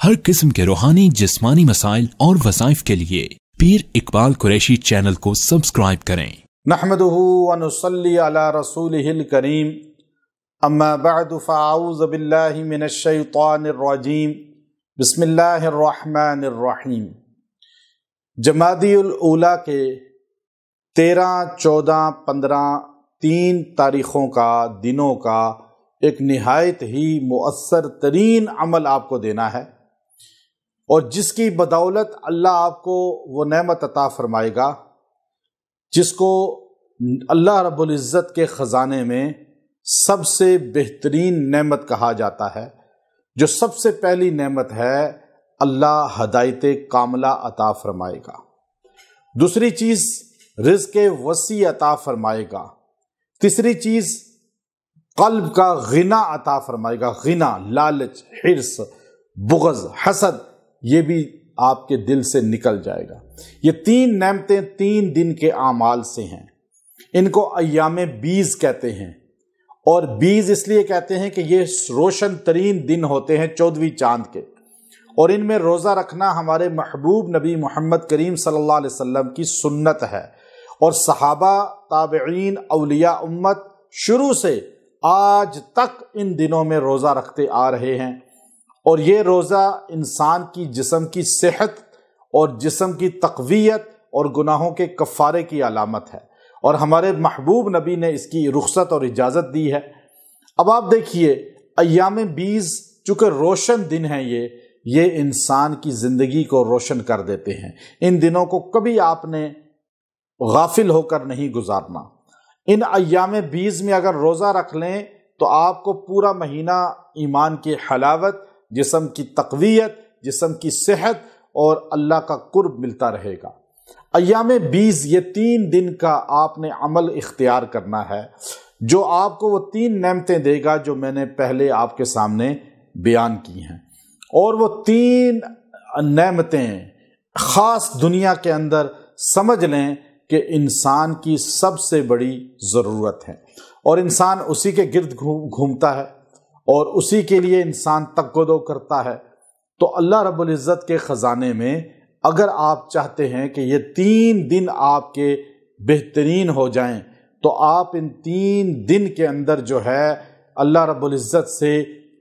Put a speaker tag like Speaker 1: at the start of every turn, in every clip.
Speaker 1: ہر قسم کے روحانی جسمانی مسائل اور وظائف کے لیے پیر اقبال قریشی چینل کو سبسکرائب کریں۔
Speaker 2: نحمدہ ونصلی علی رسولہ الکریم، اما بعد فاعوذ باللہ من الشیطان الرجیم، بسم اللہ الرحمن الرحیم۔ جمادی الاولیٰ کے 13، 14، 15 3 تاریخوں کا، دنوں کا ایک نہایت ہی مؤثر ترین عمل آپ کو دینا ہے، اور جس کی بدولت اللہ آپ کو وہ نعمت عطا فرمائے گا جس کو اللہ رب العزت کے خزانے میں سب سے بہترین نعمت کہا جاتا ہے۔ جو سب سے پہلی نعمت ہے، اللہ ہدایت کاملہ عطا فرمائے گا۔ دوسری چیز، رزق وسیع عطا فرمائے گا۔ تیسری چیز، قلب کا غنا عطا فرمائے گا۔ غنا، لالچ، حرص، بغض، حسد، یہ بھی آپ کے دل سے نکل جائے گا۔ یہ 3 نعمتیں 3 دن کے اعمال سے ہیں۔ ان کو ایام بیز کہتے ہیں، اور بیز اس لیے کہتے ہیں کہ یہ روشن ترین دن ہوتے ہیں 14ویں چاند کے، اور ان میں روزہ رکھنا ہمارے محبوب نبی محمد کریم صلی اللہ علیہ وسلم کی سنت ہے، اور صحابہ، تابعین، اولیاء امت شروع سے آج تک ان دنوں میں روزہ رکھتے آ رہے ہیں۔ اور یہ روزہ انسان کی جسم کی صحت اور جسم کی تقویت اور گناہوں کے کفارے کی علامت ہے، اور ہمارے محبوب نبی نے اس کی رخصت اور اجازت دی ہے۔ اب آپ دیکھیے، ایام بیز چونکہ روشن دن ہیں، یہ انسان کی زندگی کو روشن کر دیتے ہیں۔ ان دنوں کو کبھی آپ نے غافل ہو کر نہیں گزارنا۔ ان ایام بیز میں اگر روزہ رکھ لیں تو آپ کو پورا مہینہ ایمان کی حلاوت، جسم کی تقویت، جسم کی صحت اور اللہ کا قرب ملتا رہے گا۔ ایام بیز، یہ 3 دن کا آپ نے عمل اختیار کرنا ہے جو آپ کو وہ 3 نعمتیں دے گا جو میں نے پہلے آپ کے سامنے بیان کی ہیں۔ اور وہ 3 نعمتیں خاص دنیا کے اندر سمجھ لیں کہ انسان کی سب سے بڑی ضرورت ہے، اور انسان اسی کے گرد گھومتا ہے اور اسی کے لیے انسان تک و دو کرتا ہے۔ تو اللہ رب العزت کے خزانے میں اگر آپ چاہتے ہیں کہ یہ 3 دن آپ کے بہترین ہو جائیں، تو آپ ان 3 دن کے اندر جو ہے اللہ رب العزت سے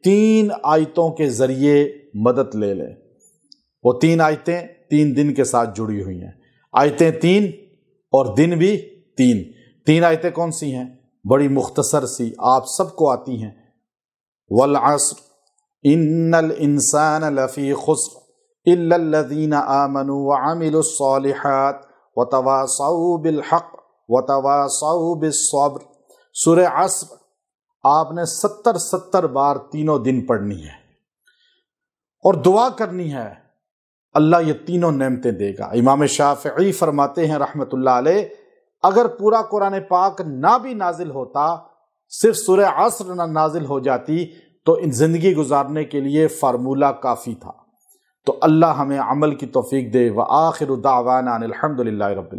Speaker 2: 3 آیتوں کے ذریعے مدد لے لیں۔ وہ 3 آیتیں 3 دن کے ساتھ جڑی ہوئی ہیں۔ آیتیں 3 اور دن بھی 3۔ 3 آیتیں کون سی ہیں؟ بڑی مختصر سی، آپ سب کو آتی ہیں۔ والعصر ان الانسان لفی خسر الا الذین آمنوا وعملوا الصالحات وتواصوا بالحق وتواصوا بالصبر۔ سورہ عصر آپ نے 70 بار تینوں دن پڑھنی ہے، اور دعا کرنی ہے، اللہ یہ تینوں نعمتیں دے گا۔ امام شافعی فرماتے ہیں رحمت اللہ علیہ، اگر پورا قرآن پاک نہ بھی نازل ہوتا، صرف سورہ عصر نہ نازل ہو جاتی، تو ان زندگی گزارنے کے لیے فارمولہ کافی تھا۔ تو اللہ ہمیں عمل کی توفیق دے۔ وآخر دعوانا ان الحمد للہ رب العالمین۔